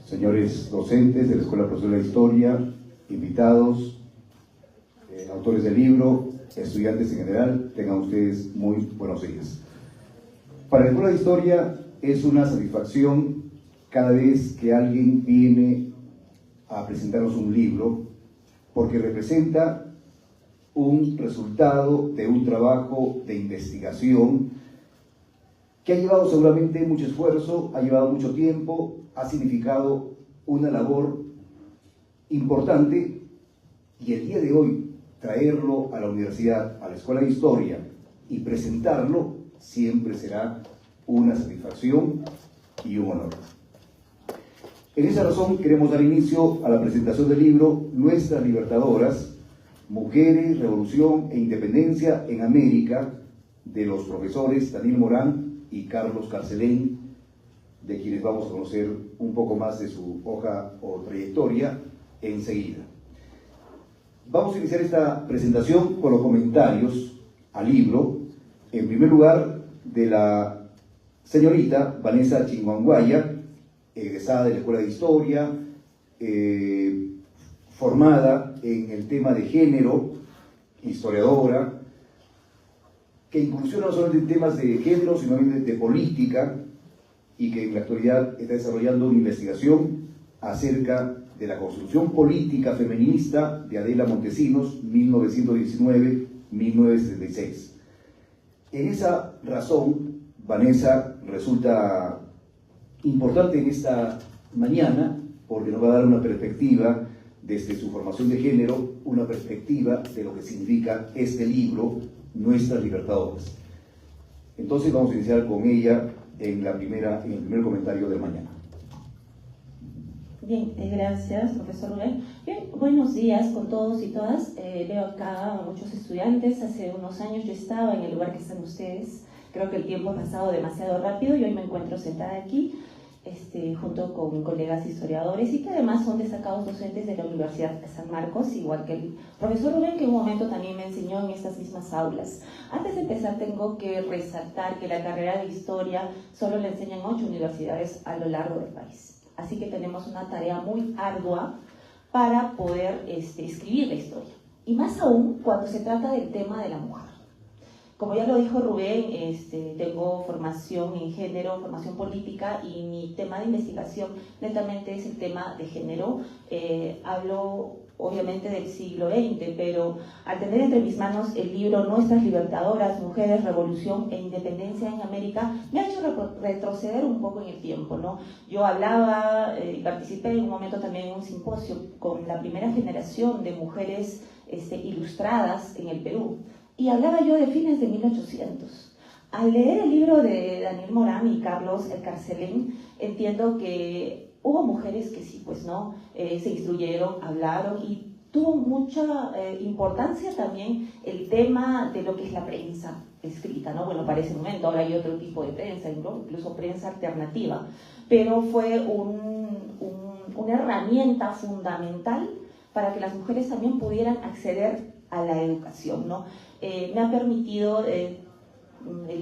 señores docentes de la Escuela Profesional de Historia, invitados, autores del libro, estudiantes en general, tengan ustedes muy buenos días. Para la Escuela de Historia es una satisfacción cada vez que alguien viene a presentarnos un libro, porque representa un resultado de un trabajo de investigación que ha llevado seguramente mucho esfuerzo, ha llevado mucho tiempo, ha significado una labor importante, y el día de hoy traerlo a la universidad, a la Escuela de Historia y presentarlo siempre será una satisfacción y un honor. En esa razón queremos dar inicio a la presentación del libro Nuestras Libertadoras, Mujeres, Revolución e Independencia en América, de los profesores Daniel Morán y Carlos Carcelén, de quienes vamos a conocer un poco más de su hoja o trayectoria enseguida. Vamos a iniciar esta presentación con los comentarios al libro, en primer lugar de la señorita Vanessa Chinguanguaya, egresada de la Escuela de Historia, formada en el tema de género, historiadora, que incursiona no solamente en temas de género, sino también de política, y que en la actualidad está desarrollando una investigación acerca de la construcción política feminista de Adela Montesinos, 1919-1976. En esa razón, Vanessa resulta importante en esta mañana, porque nos va a dar una perspectiva desde su formación de género, una perspectiva de lo que significa este libro, Nuestras Libertadoras. Entonces vamos a iniciar con ella en el primer comentario de mañana. Bien, gracias, profesor Rubén. Bien, buenos días con todos y todas. Veo acá a muchos estudiantes. Hace unos años yo estaba en el lugar que están ustedes. Creo que el tiempo ha pasado demasiado rápido y hoy me encuentro sentada aquí junto con colegas historiadores y que además son destacados docentes de la Universidad de San Marcos, igual que el profesor Rubén, que en un momento también me enseñó en estas mismas aulas. Antes de empezar tengo que resaltar que la carrera de Historia solo la enseñan 8 universidades a lo largo del país. Así que tenemos una tarea muy ardua para poder escribir la historia. Y más aún cuando se trata del tema de la mujer. Como ya lo dijo Rubén, tengo formación en género, formación política, y mi tema de investigación netamente es el tema de género. Hablo obviamente del siglo XX, pero al tener entre mis manos el libro Nuestras Libertadoras, Mujeres, Revolución e Independencia en América, me ha hecho retroceder un poco en el tiempo, ¿no? Yo hablaba y participé en un momento también en un simposio con la primera generación de mujeres ilustradas en el Perú. Y hablaba yo de fines de 1800. Al leer el libro de Daniel Morán y Carlos Carcelén, entiendo que hubo mujeres que sí, pues no, se instruyeron, hablaron, y tuvo mucha importancia también el tema de lo que es la prensa escrita, ¿no? Bueno, para ese momento ahora hay otro tipo de prensa, incluso prensa alternativa, pero fue una herramienta fundamental para que las mujeres también pudieran acceder a la educación, ¿no? Me ha permitido el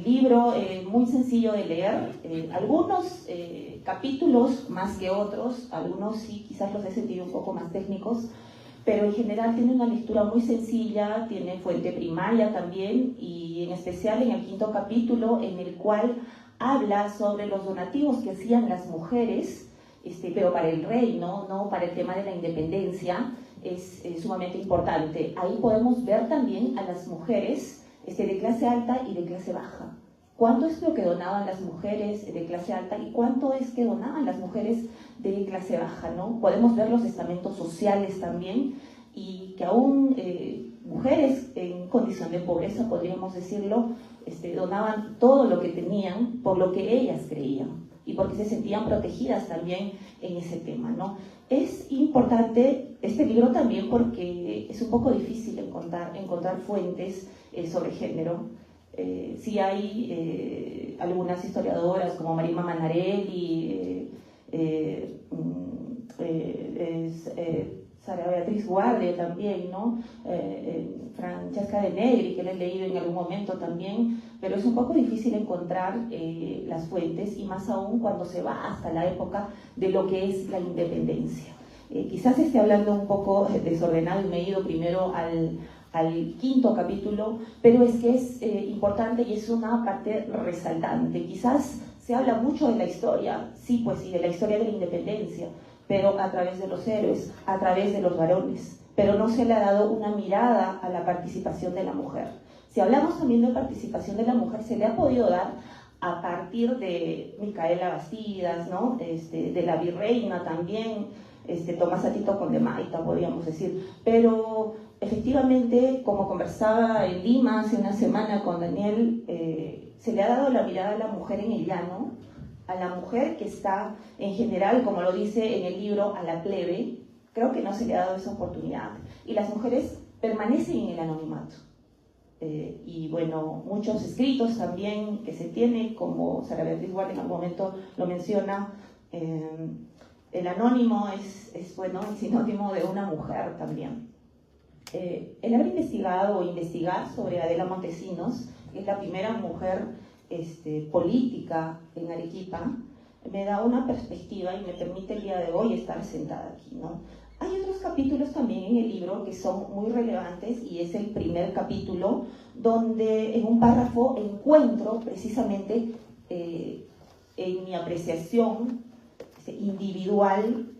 libro muy sencillo de leer, algunos capítulos más que otros, algunos sí quizás los he sentido un poco más técnicos, pero en general tiene una lectura muy sencilla, tiene fuente primaria también, y en especial en el 5º capítulo, en el cual habla sobre los donativos que hacían las mujeres, pero para el rey, no para el tema de la independencia. Es sumamente importante. Ahí podemos ver también a las mujeres de clase alta y de clase baja. ¿Cuánto es lo que donaban las mujeres de clase alta y cuánto es que donaban las mujeres de clase baja, ¿no? Podemos ver los estamentos sociales también, y que aún mujeres en condición de pobreza, podríamos decirlo, donaban todo lo que tenían por lo que ellas creían y porque se sentían protegidas también en ese tema, ¿no? Es importante este libro también porque es un poco difícil encontrar fuentes sobre género. Sí hay algunas historiadoras como Marima Manarelli, Sara Beatriz Guardia también, ¿no? Francesca de Negri, que la he leído en algún momento también, pero es un poco difícil encontrar las fuentes, y más aún cuando se va hasta la época de lo que es la independencia. Quizás esté hablando un poco desordenado y me he ido primero al quinto capítulo, pero es que es importante y es una parte resaltante. Quizás se habla mucho de la historia, sí, pues sí, de la historia de la independencia, pero a través de los héroes, a través de los varones, pero no se le ha dado una mirada a la participación de la mujer. Si hablamos también de participación de la mujer, se le ha podido dar a partir de Micaela Bastidas, ¿no? De la virreina también, Tomás Atito Condemaita, podríamos decir, pero efectivamente, como conversaba en Lima hace una semana con Daniel, se le ha dado la mirada a la mujer en el llano, a la mujer que está en general, como lo dice en el libro, a la plebe. Creo que no se le ha dado esa oportunidad, y las mujeres permanecen en el anonimato. Y bueno, muchos escritos también que se tiene, como Sara Beatriz Guardia en algún momento lo menciona, el anónimo es bueno, el sinónimo de una mujer también. El haber investigado o investigar sobre Adela Montesinos, que es la primera mujer política en Arequipa, me da una perspectiva y me permite el día de hoy estar sentada aquí, ¿no? Hay otros capítulos también en el libro que son muy relevantes, y es el primer capítulo donde en un párrafo encuentro precisamente en mi apreciación individual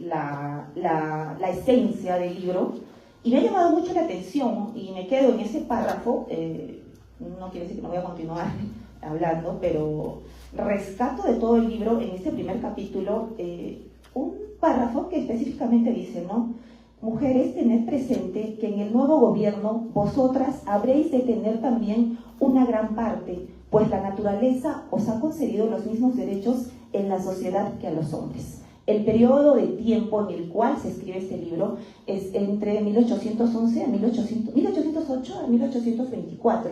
la esencia del libro, y me ha llamado mucho la atención y me quedo en ese párrafo. No quiere decir que no voy a continuar hablando, pero rescato de todo el libro en este primer capítulo un párrafo que específicamente dice, ¿no? Mujeres, tened presente que en el nuevo gobierno vosotras habréis de tener también una gran parte, pues la naturaleza os ha concedido los mismos derechos en la sociedad que a los hombres. El periodo de tiempo en el cual se escribe este libro es entre 1811 a 1808 a 1824.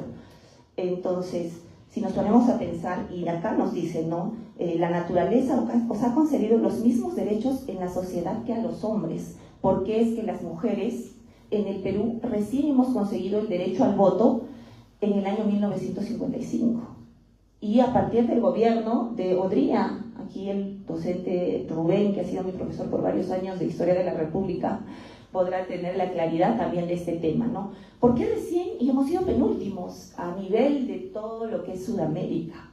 Entonces, si nos ponemos a pensar, y acá nos dice, ¿no? La naturaleza os ha concedido los mismos derechos en la sociedad que a los hombres, porque es que las mujeres en el Perú recién hemos conseguido el derecho al voto en el año 1955. Y a partir del gobierno de Odría, aquí el docente Rubén, que ha sido mi profesor por varios años de Historia de la República, podrá tener la claridad también de este tema, ¿no? Porque recién, y hemos sido penúltimos a nivel de todo lo que es Sudamérica.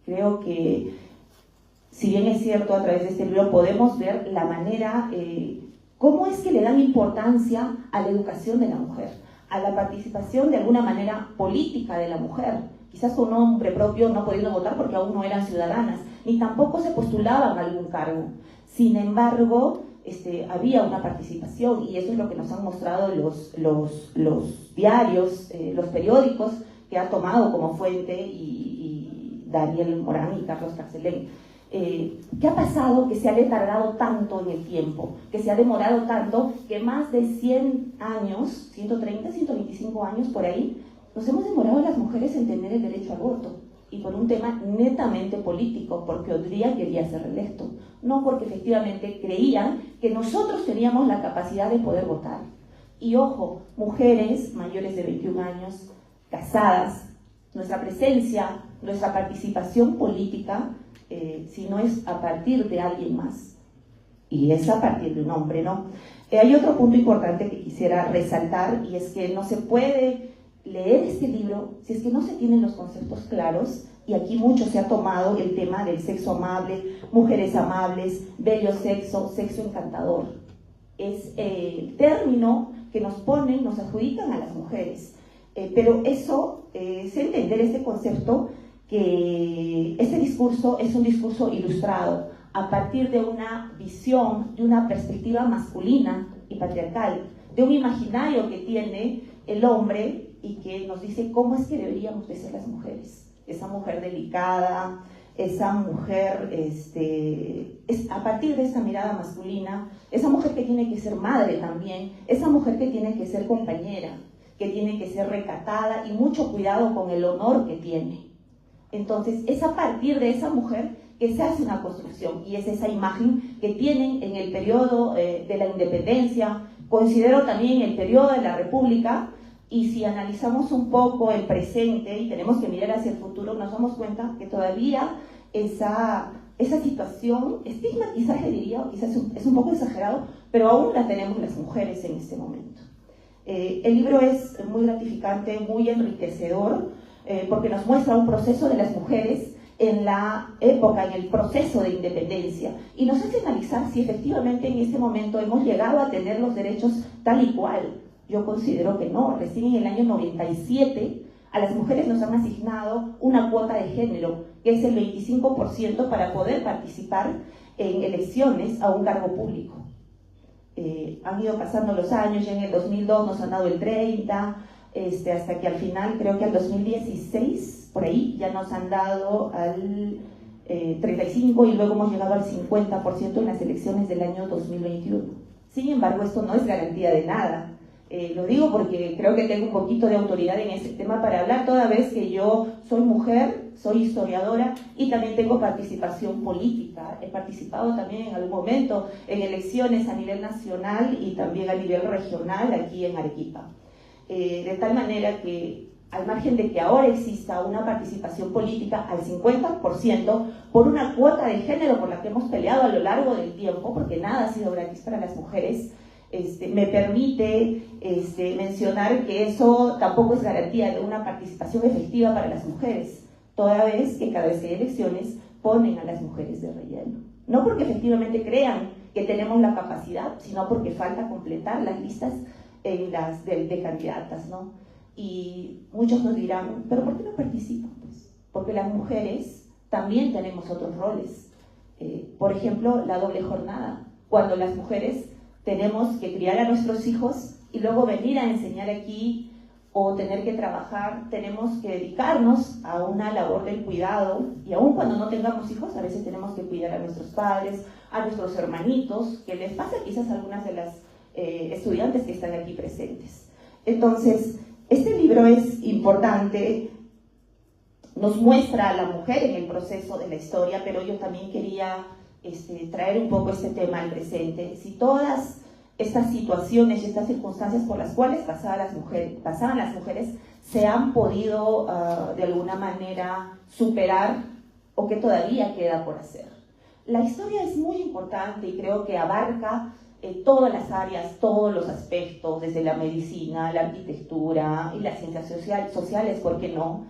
Creo que, si bien es cierto, a través de este libro podemos ver la manera, cómo es que le dan importancia a la educación de la mujer, a la participación de alguna manera política de la mujer, quizás con nombre propio, no pudiendo votar porque aún no eran ciudadanas, ni tampoco se postulaban a algún cargo. Sin embargo, había una participación, y eso es lo que nos han mostrado los diarios, los periódicos que ha tomado como fuente y Daniel Morán y Carlos Carcelén. ¿Qué ha pasado? Que se ha tardado tanto en el tiempo, que se ha demorado tanto, que más de 100 años, 130, 125 años por ahí, nos hemos demorado las mujeres en tener el derecho al voto, y por un tema netamente político, porque Odría quería ser reelecto, no porque efectivamente creían que nosotros teníamos la capacidad de poder votar. Y ojo, mujeres mayores de 21 años, casadas, nuestra presencia, nuestra participación política, si no es a partir de alguien más, y es a partir de un hombre, ¿no? Hay otro punto importante que quisiera resaltar, y es que no se puede leer este libro si es que no se tienen los conceptos claros, y aquí mucho se ha tomado el tema del sexo amable, mujeres amables, bello sexo, sexo encantador. Es el término que nos ponen, nos adjudican a las mujeres, pero eso es entender este concepto, que este discurso es un discurso ilustrado a partir de una visión, de una perspectiva masculina y patriarcal, de un imaginario que tiene el hombre y que nos dice cómo es que deberíamos de ser las mujeres. Esa mujer delicada, esa mujer, es a partir de esa mirada masculina, esa mujer que tiene que ser madre también, esa mujer que tiene que ser compañera, que tiene que ser recatada y mucho cuidado con el honor que tiene. Entonces, es a partir de esa mujer que se hace una construcción, y es esa imagen que tienen en el periodo de la independencia, considero también el periodo de la República, y si analizamos un poco el presente y tenemos que mirar hacia el futuro, nos damos cuenta que todavía esa situación, estigmatizada diría, o quizás es un poco exagerado, pero aún la tenemos las mujeres en este momento. El libro es muy gratificante, muy enriquecedor, porque nos muestra un proceso de las mujeres en la época, en el proceso de independencia, y nos hace analizar si efectivamente en este momento hemos llegado a tener los derechos tal y cual. Yo considero que no. Recién en el año 97 a las mujeres nos han asignado una cuota de género, que es el 25% para poder participar en elecciones a un cargo público. Han ido pasando los años, ya en el 2002 nos han dado el 30%, hasta que al final, creo que al 2016, por ahí, ya nos han dado al 35%, y luego hemos llegado al 50% en las elecciones del año 2021. Sin embargo, esto no es garantía de nada. Lo digo porque creo que tengo un poquito de autoridad en este tema para hablar, toda vez que yo soy mujer, soy historiadora y también tengo participación política. He participado también en algún momento en elecciones a nivel nacional y también a nivel regional aquí en Arequipa. De tal manera que, al margen de que ahora exista una participación política al 50%, por una cuota de género por la que hemos peleado a lo largo del tiempo, porque nada ha sido gratis para las mujeres, me permite mencionar que eso tampoco es garantía de una participación efectiva para las mujeres, toda vez que cada vez que hay elecciones ponen a las mujeres de relleno. No porque efectivamente crean que tenemos la capacidad, sino porque falta completar las listas de candidatas, ¿no? Y muchos nos dirán, ¿pero por qué no participan? Pues porque las mujeres también tenemos otros roles. Por ejemplo, la doble jornada. Cuando las mujeres tenemos que criar a nuestros hijos y luego venir a enseñar aquí o tener que trabajar, tenemos que dedicarnos a una labor del cuidado, y aun cuando no tengamos hijos, a veces tenemos que cuidar a nuestros padres, a nuestros hermanitos, que les pasa quizás a algunas de las estudiantes que están aquí presentes. Entonces, este libro es importante, nos muestra a la mujer en el proceso de la historia, pero yo también quería traer un poco este tema al presente. Si todas estas situaciones y estas circunstancias por las cuales pasaban las mujeres se han podido de alguna manera superar, o que todavía queda por hacer. La historia es muy importante y creo que abarca todas las áreas, todos los aspectos, desde la medicina, la arquitectura y las ciencias sociales, ¿por qué no?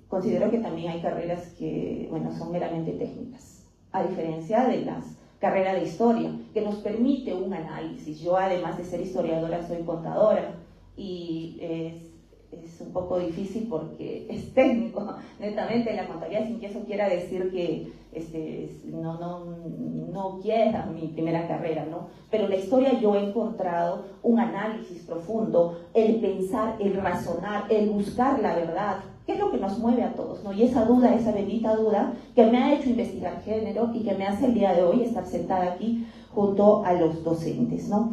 Considero que también hay carreras que, bueno, son meramente técnicas, a diferencia de las carreras de historia, que nos permite un análisis. Yo, además de ser historiadora, soy contadora, y es un poco difícil porque es técnico, netamente la contabilidad, sin que eso quiera decir que no quiera mi primera carrera, ¿no? Pero la historia, yo he encontrado un análisis profundo, el pensar, el razonar, el buscar la verdad, que es lo que nos mueve a todos, ¿no? Y esa duda, esa bendita duda que me ha hecho investigar género y que me hace el día de hoy estar sentada aquí junto a los docentes, ¿no?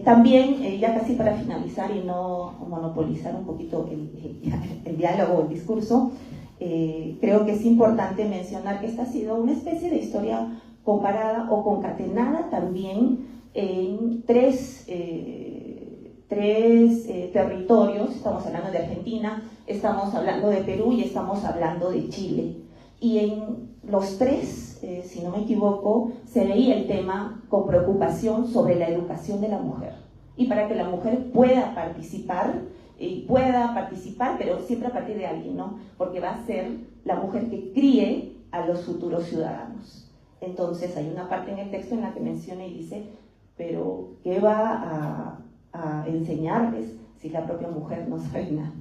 También, ya casi para finalizar y no monopolizar un poquito el diálogo, el discurso, creo que es importante mencionar que esta ha sido una especie de historia comparada o concatenada también en tres territorios. Estamos hablando de Argentina, estamos hablando de Perú y estamos hablando de Chile. Y en los tres, si no me equivoco, se veía el tema con preocupación sobre la educación de la mujer. Y para que la mujer pueda participar, pero siempre a partir de alguien, ¿no? Porque va a ser la mujer que críe a los futuros ciudadanos. Entonces hay una parte en el texto en la que menciona y dice, pero ¿qué va a enseñarles si la propia mujer no sabe nada?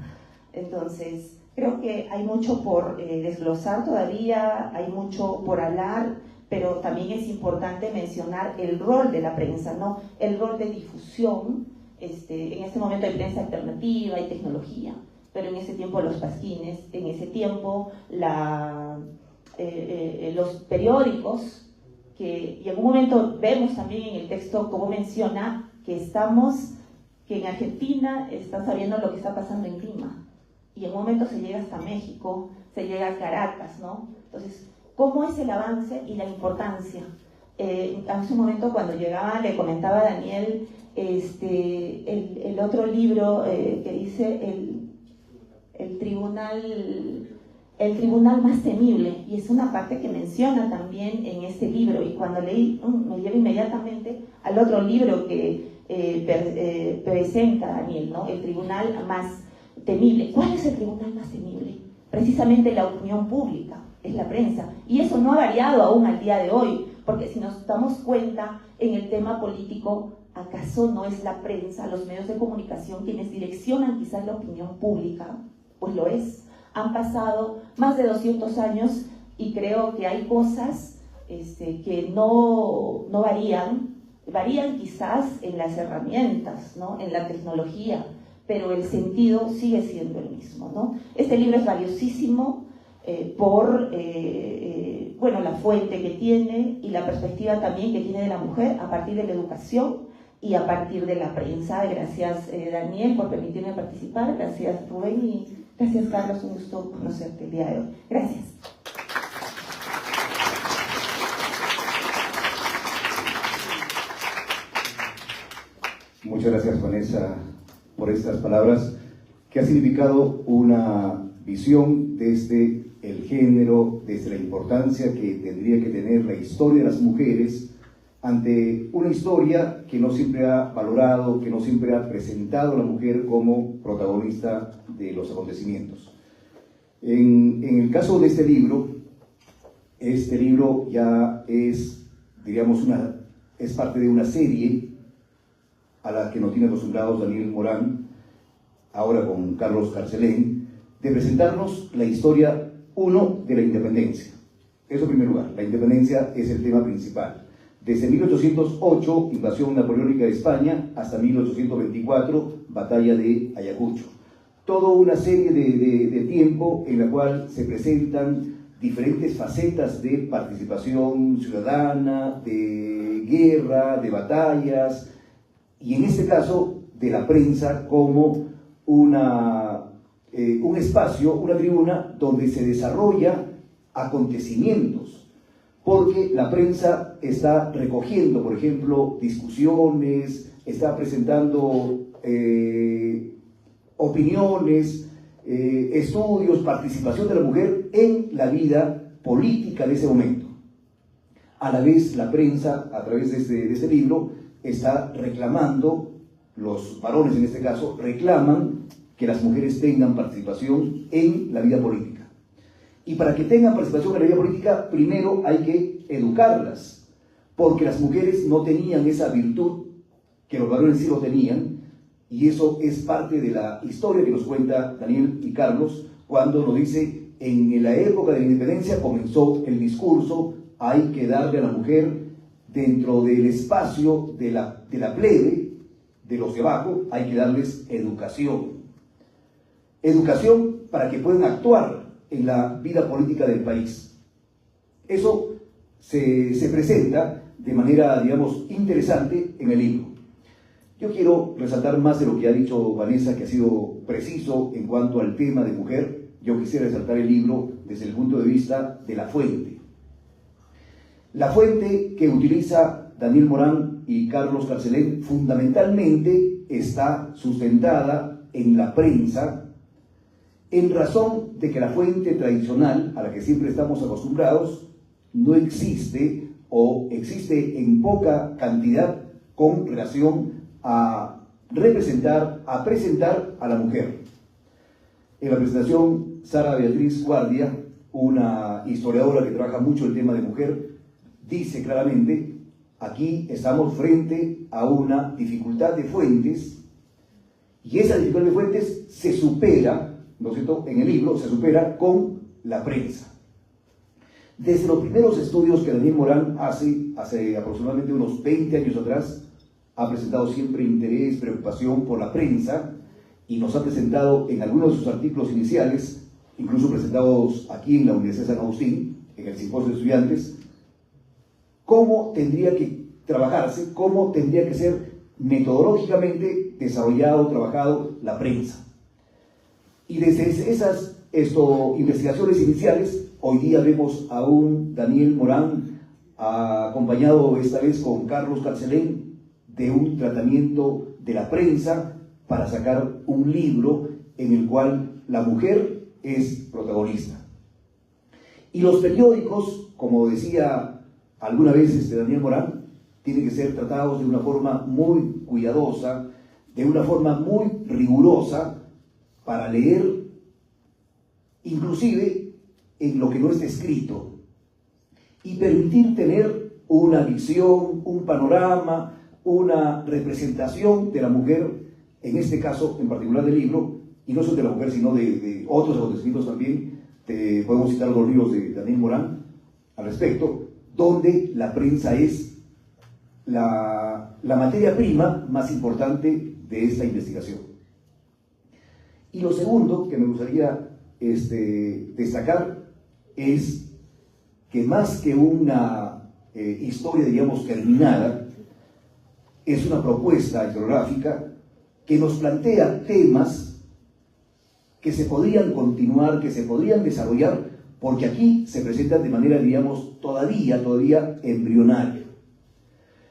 Entonces, creo que hay mucho por desglosar todavía, hay mucho por hablar, pero también es importante mencionar el rol de la prensa, ¿no? El rol de difusión. En este momento hay prensa alternativa, hay tecnología, pero en ese tiempo los pasquines, en ese tiempo los periódicos, y en un momento vemos también en el texto cómo menciona que en Argentina están sabiendo lo que está pasando en Lima, y en un momento se llega hasta México, se llega a Caracas, ¿no? Entonces, ¿cómo es el avance y la importancia? Hace un momento cuando llegaba le comentaba a Daniel el otro libro que dice el tribunal más temible, y es una parte que menciona también en este libro, y cuando leí me lleva inmediatamente al otro libro que presenta Daniel, ¿no? El tribunal más temible. ¿Cuál es el tribunal más temible? Precisamente la opinión pública, es la prensa, y eso no ha variado aún al día de hoy, porque si nos damos cuenta en el tema político, ¿acaso no es la prensa, los medios de comunicación quienes direccionan quizás la opinión pública? Pues lo es. Han pasado más de 200 años y creo que hay cosas que no varían quizás en las herramientas, ¿no? En la tecnología, pero el sentido sigue siendo el mismo, ¿no? Este libro es valiosísimo por la fuente que tiene y la perspectiva también que tiene de la mujer a partir de la educación y a partir de la prensa. Gracias Daniel por permitirme participar, gracias Rubén y gracias Carlos, un gusto conocerte el día de hoy. Gracias. Muchas gracias Vanessa por estas palabras que ha significado una visión desde el género, desde la importancia que tendría que tener la historia de las mujeres ante una historia que no siempre ha valorado, que no siempre ha presentado a la mujer como protagonista de los acontecimientos. En el caso de este libro ya es, diríamos, es parte de una serie a la que nos tiene acostumbrados Daniel Morán, ahora con Carlos Carcelén, de presentarnos la historia, de la independencia. Eso en primer lugar, la independencia es el tema principal. Desde 1808, invasión napoleónica de España, hasta 1824, batalla de Ayacucho. Toda una serie de tiempo en la cual se presentan diferentes facetas de participación ciudadana, de guerra, de batallas, y en este caso de la prensa como un espacio, una tribuna donde se desarrolla acontecimientos, porque la prensa está recogiendo, por ejemplo, discusiones, está presentando opiniones, estudios, participación de la mujer en la vida política de ese momento. A la vez, la prensa, a través de este libro, está reclamando, los varones en este caso, reclaman que las mujeres tengan participación en la vida política. Y para que tengan participación en la vida política, primero hay que educarlas, porque las mujeres no tenían esa virtud que los varones sí lo tenían, y eso es parte de la historia que nos cuenta Daniel y Carlos, cuando nos dice, en la época de la independencia comenzó el discurso, hay que darle a la mujer, dentro del espacio de la plebe, de los de abajo, hay que darles educación. Educación para que puedan actuar en la vida política del país. Eso se presenta de manera, digamos, interesante en el libro. Yo quiero resaltar más de lo que ha dicho Vanessa, que ha sido preciso en cuanto al tema de mujer. Yo quisiera resaltar el libro desde el punto de vista de la fuente. La fuente que utiliza Daniel Morán y Carlos Carcelén fundamentalmente está sustentada en la prensa, en razón de que la fuente tradicional a la que siempre estamos acostumbrados no existe o existe en poca cantidad con relación a representar, a presentar a la mujer. En la presentación, Sara Beatriz Guardia, una historiadora que trabaja mucho el tema de mujer, dice claramente, aquí estamos frente a una dificultad de fuentes, y esa dificultad de fuentes se supera, ¿no es cierto?, en el libro se supera con la prensa. Desde los primeros estudios que Daniel Morán hace aproximadamente unos 20 años atrás, ha presentado siempre interés, preocupación por la prensa, y nos ha presentado en algunos de sus artículos iniciales, incluso presentados aquí en la Universidad de San Agustín, en el Simposio de Estudiantes, cómo tendría que trabajarse, cómo tendría que ser metodológicamente desarrollado, trabajado la prensa. Y desde investigaciones iniciales. Hoy día vemos a un Daniel Morán, acompañado esta vez con Carlos Carcelén, de un tratamiento de la prensa para sacar un libro en el cual la mujer es protagonista. Y los periódicos, como decía alguna vez Daniel Morán, tienen que ser tratados de una forma muy cuidadosa, de una forma muy rigurosa, para leer inclusive en lo que no está escrito, y permitir tener una visión, un panorama, una representación de la mujer, en este caso en particular del libro, y no solo de la mujer, sino de otros acontecimientos también. Podemos citar los libros de Daniel Morán al respecto, donde la prensa es la materia prima más importante de esta investigación. Y lo segundo que me gustaría destacar es que más que una historia, digamos, terminada, es una propuesta historiográfica que nos plantea temas que se podrían continuar, que se podrían desarrollar, porque aquí se presentan de manera, digamos, todavía embrionaria.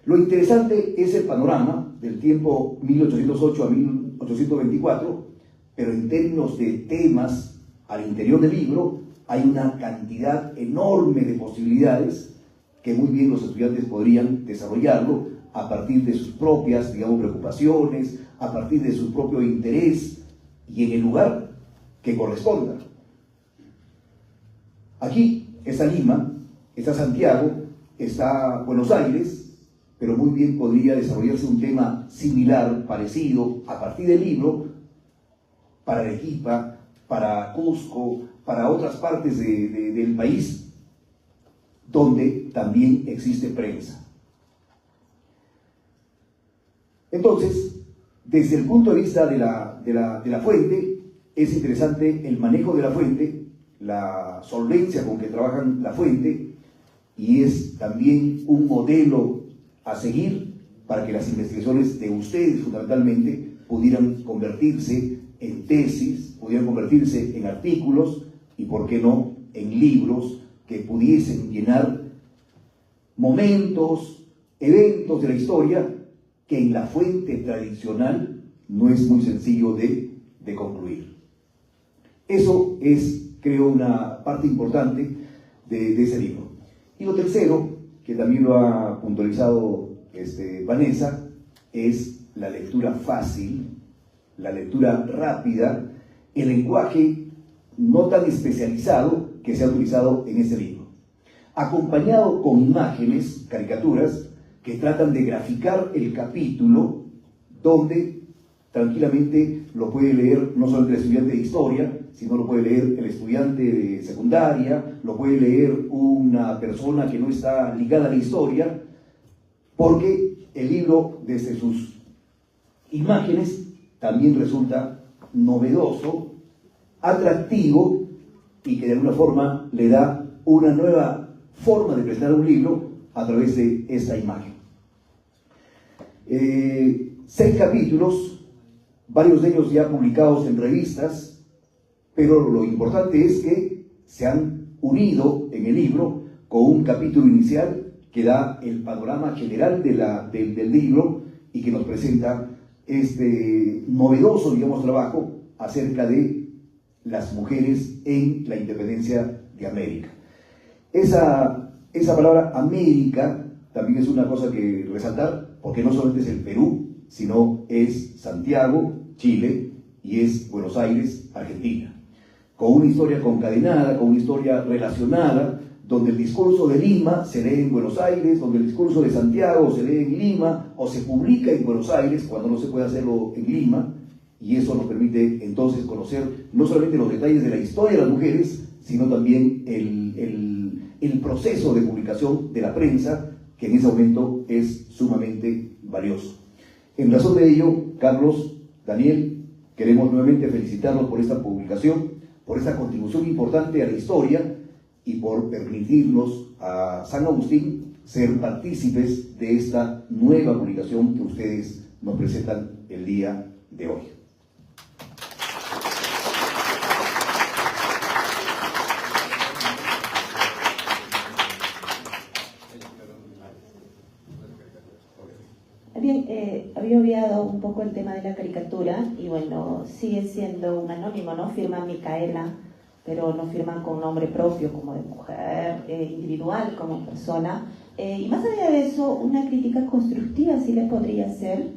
Lo interesante es el panorama del tiempo 1808 a 1824, pero en términos de temas al interior del libro hay una cantidad enorme de posibilidades que muy bien los estudiantes podrían desarrollarlo a partir de sus propias, digamos, preocupaciones, a partir de su propio interés y en el lugar que corresponda. Aquí está Lima, está Santiago, está Buenos Aires, pero muy bien podría desarrollarse un tema similar, parecido, a partir del libro, para Arequipa, para Cusco, para otras partes del país, donde también existe prensa. Entonces, desde el punto de vista de la fuente, es interesante el manejo de la fuente, la solvencia con que trabajan la fuente, y es también un modelo a seguir para que las investigaciones de ustedes fundamentalmente pudieran convertirse en tesis, pudieran convertirse en artículos y, por qué no, en libros que pudiesen llenar momentos, eventos de la historia que en la fuente tradicional no es muy sencillo de concluir. Eso es, creo, una parte importante de ese libro. Y lo tercero, que también lo ha puntualizado Vanessa, es la lectura fácil, la lectura rápida, el lenguaje no tan especializado que se ha utilizado en este libro, acompañado con imágenes, caricaturas, que tratan de graficar el capítulo, donde tranquilamente lo puede leer no solo el estudiante de historia, sino lo puede leer el estudiante de secundaria, lo puede leer una persona que no está ligada a la historia, porque el libro, desde sus imágenes, también resulta novedoso, atractivo, y que de alguna forma le da una nueva forma de presentar un libro a través de esta imagen. 6 capítulos, varios de ellos ya publicados en revistas, pero lo importante es que se han unido en el libro con un capítulo inicial que da el panorama general del libro y que nos presenta este novedoso, digamos, trabajo acerca de las mujeres en la independencia de América. Esa palabra América también es una cosa que resaltar, porque no solamente es el Perú, sino es Santiago, Chile, y es Buenos Aires, Argentina, con una historia concadenada, con una historia relacionada, donde el discurso de Lima se lee en Buenos Aires, donde el discurso de Santiago se lee en Lima, o se publica en Buenos Aires cuando no se puede hacerlo en Lima, y eso nos permite entonces conocer no solamente los detalles de la historia de las mujeres, sino también el proceso de publicación de la prensa, que en ese momento es sumamente valioso. En razón de ello, Carlos, Daniel, queremos nuevamente felicitarlos por esta publicación, por esta contribución importante a la historia y por permitirnos a San Agustín ser partícipes de esta nueva publicación que ustedes nos presentan el día de hoy. Bien, había obviado un poco el tema de la caricatura y bueno, sigue siendo un anónimo, ¿no? Firma Micaela, pero no firma con nombre propio como de mujer, individual como persona. Y más allá de eso, una crítica constructiva sí le podría hacer,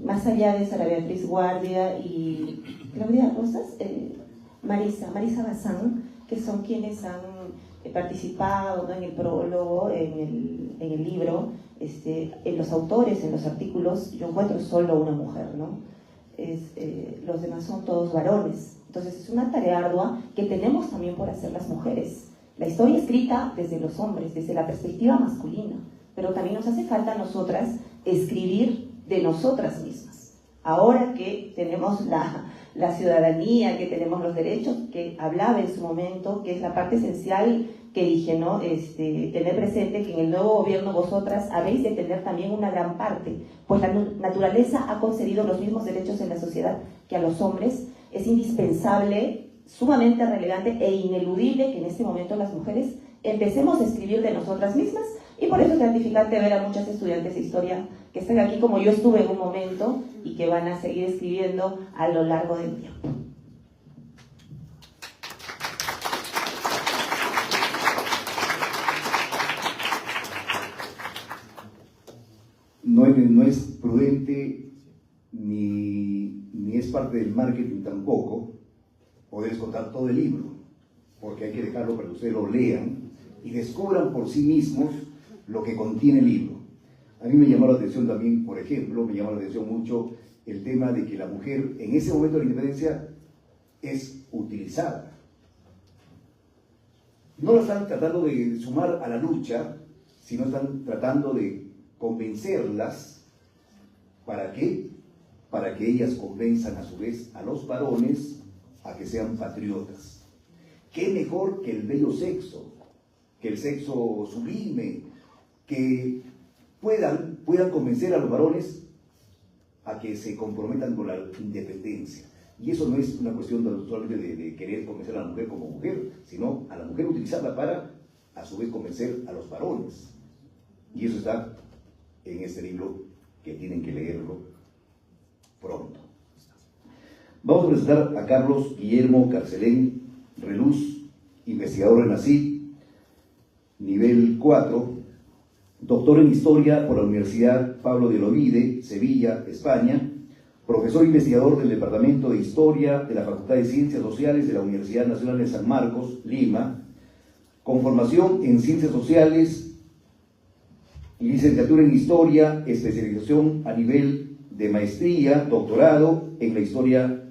más allá de Sara Beatriz Guardia y Claudia Rosas, Marisa Bazán, que son quienes han participado, ¿no?, en el prólogo, en el libro, en los autores, en los artículos. Yo encuentro solo una mujer, ¿no? Los demás son todos varones. Entonces es una tarea ardua que tenemos también por hacer las mujeres. La historia escrita desde los hombres, desde la perspectiva masculina, pero también nos hace falta a nosotras escribir de nosotras mismas. Ahora que tenemos la ciudadanía, que tenemos los derechos, que hablaba en su momento, que es la parte esencial que dije, ¿no? Tener presente que en el nuevo gobierno vosotras habéis de tener también una gran parte, pues la naturaleza ha concedido los mismos derechos en la sociedad que a los hombres. Es indispensable, sumamente relevante e ineludible que en este momento las mujeres empecemos a escribir de nosotras mismas, y por eso es gratificante ver a muchas estudiantes de historia que están aquí como yo estuve en un momento y que van a seguir escribiendo a lo largo del tiempo. No es prudente ni es parte del marketing tampoco poder contar todo el libro, porque hay que dejarlo para que ustedes lo lean y descubran por sí mismos lo que contiene el libro. A mí me llamó la atención también, por ejemplo, me llamó la atención mucho el tema de que la mujer en ese momento de la independencia es utilizada. No la están tratando de sumar a la lucha, sino están tratando de convencerlas. ¿Para qué? Para que ellas convenzan a su vez a los varones a que sean patriotas. ¿Qué mejor que el bello sexo, que el sexo sublime, que puedan convencer a los varones a que se comprometan con la independencia? Y eso no es una cuestión solamente de querer convencer a la mujer como mujer, sino a la mujer utilizarla para, a su vez, convencer a los varones. Y eso está en este libro, que tienen que leerlo pronto. Vamos a presentar a Carlos Guillermo Carcelén Reluz, investigador en ACID, nivel 4, doctor en Historia por la Universidad Pablo de Olavide, Sevilla, España, profesor investigador del Departamento de Historia de la Facultad de Ciencias Sociales de la Universidad Nacional de San Marcos, Lima, con formación en Ciencias Sociales, licenciatura en Historia, especialización a nivel de maestría, doctorado en la Historia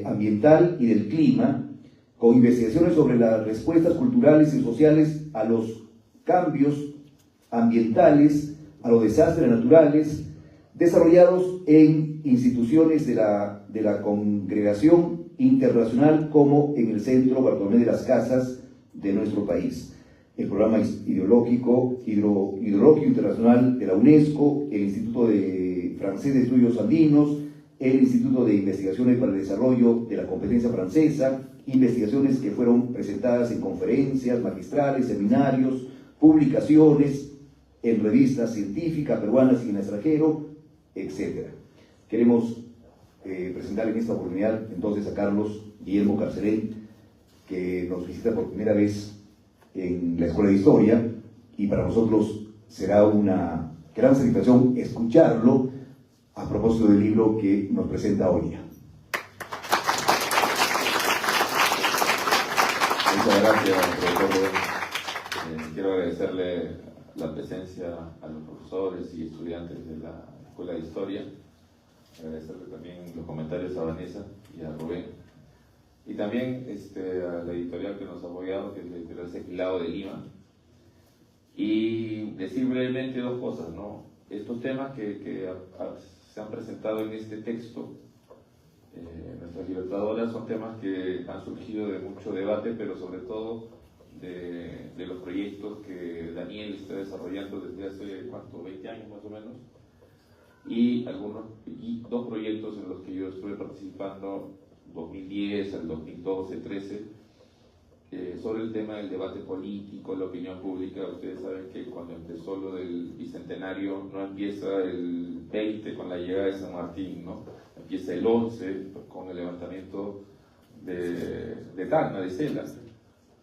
ambiental y del clima, con investigaciones sobre las respuestas culturales y sociales a los cambios ambientales, a los desastres naturales, desarrollados en instituciones de la Congregación Internacional, como en el Centro Bartolomé de las Casas de nuestro país, el Programa Hidrológico Internacional de la UNESCO, el Instituto Francés de Estudios Andinos, el Instituto de Investigaciones para el Desarrollo de la Competencia Francesa, investigaciones que fueron presentadas en conferencias magistrales, seminarios, publicaciones en revistas científicas peruanas y en el extranjero, etc. Queremos presentar en esta oportunidad entonces a Carlos Guillermo Carcelén, que nos visita por primera vez en la Escuela de Historia, y para nosotros será una gran satisfacción escucharlo a propósito del libro que nos presenta hoy día. Muchas gracias, profesor. Quiero agradecerle la presencia a los profesores y estudiantes de la Escuela de Historia, agradecerle también los comentarios a Vanessa y a Rubén, y también a la editorial que nos ha apoyado, que es la editorial Sequilao de Lima, y decir brevemente dos cosas, ¿no? Estos temas que se han presentado en este texto, nuestras libertadoras, son temas que han surgido de mucho debate, pero sobre todo de los proyectos que Daniel está desarrollando desde hace, ¿cuánto? 20 años más o menos, y dos proyectos en los que yo estuve participando 2010 al 2012, 13, sobre el tema del debate político, la opinión pública. Ustedes saben que cuando empezó lo del Bicentenario no empieza el 20 con la llegada de San Martín, ¿no? Empieza el 11 con el levantamiento de Tacna, de Cela,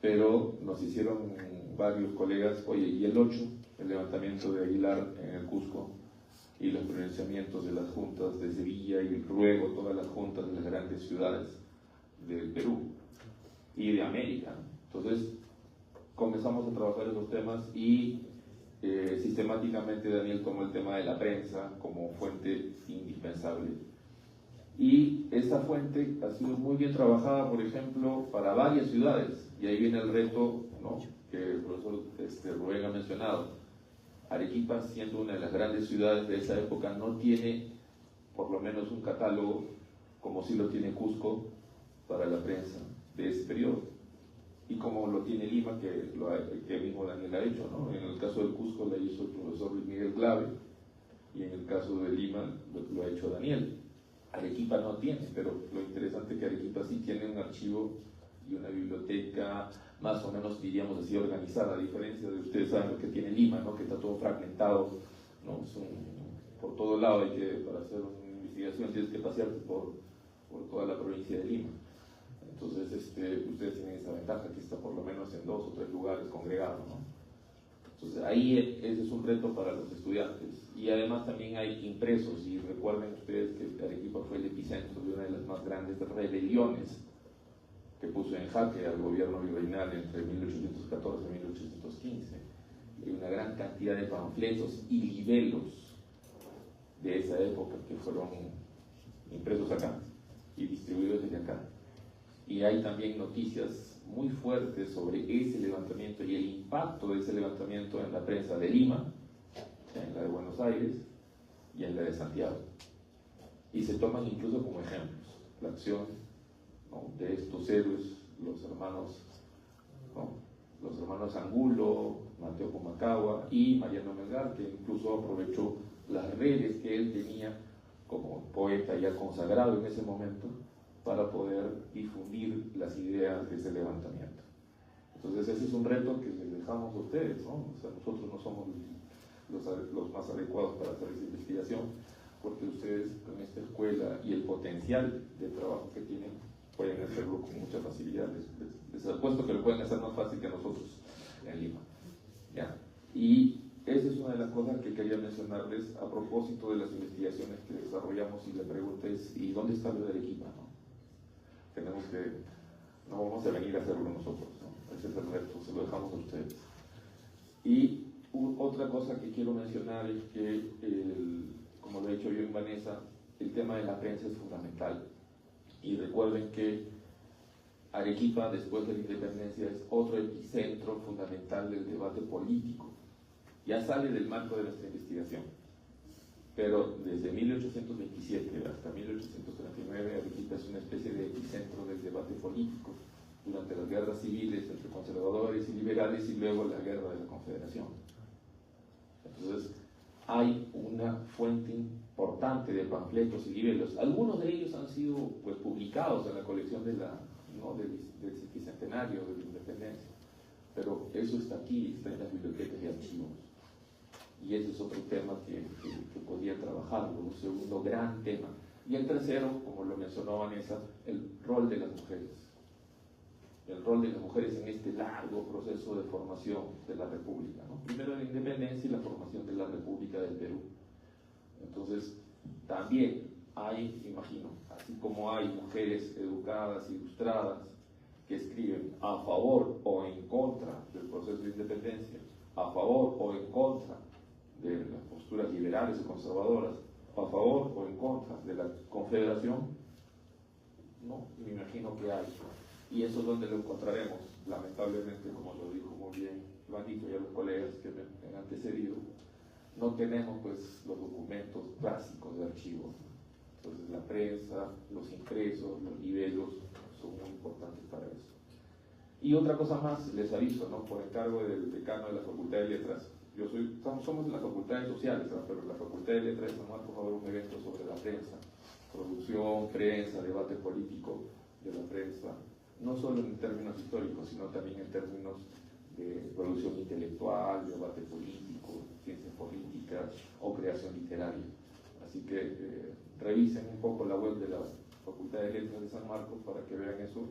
pero nos hicieron varios colegas, oye, y el 8, el levantamiento de Aguilar en el Cusco, y los pronunciamientos de las juntas de Sevilla y luego todas las juntas de las grandes ciudades del Perú y de América. Entonces comenzamos a trabajar esos temas y sistemáticamente Daniel tomó el tema de la prensa como fuente indispensable. Y esa fuente ha sido muy bien trabajada, por ejemplo, para varias ciudades. Y ahí viene el reto, ¿no?, que el profesor Rubén ha mencionado. Arequipa, siendo una de las grandes ciudades de esa época, no tiene por lo menos un catálogo como sí lo tiene Cusco para la prensa de ese periodo, y como lo tiene Lima, que mismo Daniel ha hecho, ¿no? En el caso del Cusco lo hizo el profesor Luis Miguel Clave, y en el caso de Lima lo ha hecho Daniel. Arequipa no tiene, pero lo interesante es que Arequipa sí tiene un archivo y una biblioteca más o menos, diríamos así, organizada, a diferencia de ustedes saben lo que tiene Lima, ¿no?, que está todo fragmentado, ¿no? Por todo lado para hacer una investigación tienes que pasearte por toda la provincia de Lima. Entonces ustedes tienen esa ventaja que está por lo menos en 2 o 3 lugares congregado, ¿no? Entonces ahí ese es un reto para los estudiantes. Y además también hay impresos, y recuerden ustedes que Arequipa fue el epicentro de una de las más grandes rebeliones que puso en jaque al gobierno virreinal entre 1814 y 1815. Y hay una gran cantidad de panfletos y libelos de esa época que fueron impresos acá y distribuidos desde acá. Y hay también noticias muy fuertes sobre ese levantamiento y el impacto de ese levantamiento en la prensa de Lima, en la de Buenos Aires y en la de Santiago. Y se toman incluso como ejemplos la acción, ¿no?, de estos héroes, los hermanos, ¿no?, los hermanos Angulo, Mateo Pumacahua y Mariano Melgar, que incluso aprovechó las redes que él tenía como poeta ya consagrado en ese momento para poder difundir las ideas de ese levantamiento. Entonces ese es un reto que les dejamos a ustedes, ¿no? O sea, nosotros no somos los más adecuados para hacer esa investigación, porque ustedes con esta escuela y el potencial de trabajo que tienen pueden hacerlo con mucha facilidad. Les apuesto que lo pueden hacer más fácil que nosotros en Lima, ¿ya? Y esa es una de las cosas que quería mencionarles a propósito de las investigaciones que desarrollamos. Y la pregunta es, ¿y dónde está lo de Arequipa, no? No vamos a venir a hacerlo nosotros, ¿no? Ese es el reto, se lo dejamos a ustedes. Y otra cosa que quiero mencionar es que, como lo he dicho yo en Vanessa, el tema de la prensa es fundamental. Y recuerden que Arequipa, después de la independencia, es otro epicentro fundamental del debate político. Ya sale del marco de nuestra investigación, pero desde 1827 hasta 1839 Arequipa es una especie de epicentro del debate político durante las guerras civiles entre conservadores y liberales y luego la guerra de la Confederación. Entonces hay una fuente importante de panfletos y libelos. Algunos de ellos han sido pues publicados en la colección del Bicentenario de la Independencia, pero eso está aquí, está en las bibliotecas y archivos. Y ese es otro tema que podría trabajarlo, un segundo gran tema. Y el tercero, como lo mencionó Vanessa, el rol de las mujeres. El rol de las mujeres en este largo proceso de formación de la República, ¿no? Primero la independencia y la formación de la República del Perú. Entonces, también hay, imagino, así como hay mujeres educadas, ilustradas, que escriben a favor o en contra del proceso de independencia, a favor o en contra de las posturas liberales o conservadoras, a favor o en contra de la Confederación, no, me imagino que hay. Y eso es donde lo encontraremos, lamentablemente, como lo dijo muy bien Juanito y a los colegas que me han antecedido, no tenemos pues los documentos clásicos de archivo. Entonces la prensa, los impresos, los libelos son muy importantes para eso. Y otra cosa más, les aviso, ¿no?, por encargo del decano de la Facultad de Letras. Somos de las facultades sociales, ¿no?, pero la Facultad de Letras es por favor un evento sobre la prensa, producción, prensa, debate político de la prensa no solo en términos históricos, sino también en términos de producción intelectual, debate político, ciencias políticas o creación literaria. Así que revisen un poco la web de la Facultad de Letras de San Marcos para que vean eso,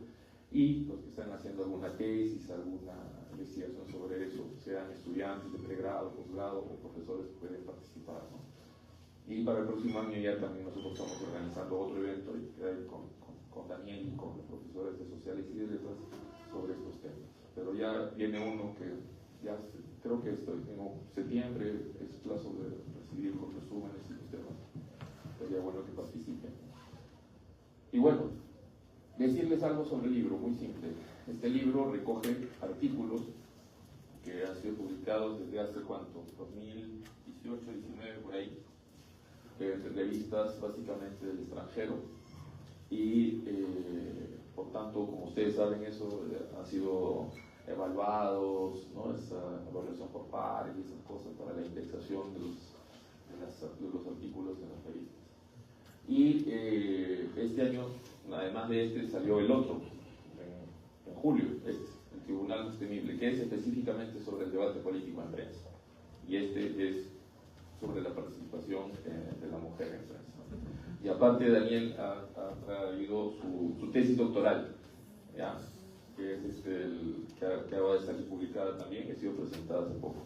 y los que están haciendo alguna tesis, alguna investigación sobre eso, sean estudiantes de pregrado, posgrado o profesores, pueden participar, ¿no? Y para el próximo año ya también nosotros estamos organizando otro evento con Daniel y con los profesores de sociales y de letras sobre estos temas. Pero ya viene uno que ya creo que tengo septiembre, es plazo de recibir los resúmenes y los temas. Sería bueno que participen. Y bueno, decirles algo sobre el libro, muy simple. Este libro recoge artículos que han sido publicados desde hace ¿cuánto? 2018, 19, por ahí, revistas básicamente del extranjero, y por tanto, como ustedes saben, eso han sido evaluados, ¿no? Esa evaluación por pares y esas cosas para la indexación de los artículos en las revistas. Y este año, además de este, salió el otro, en julio, el Tribunal Sostenible, que es específicamente sobre el debate político en prensa. Y este es sobre la participación de la mujer en prensa. Y aparte, Daniel ha traído su tesis doctoral, ¿ya? Que es que acaba de salir publicada también, que ha sido presentada hace poco.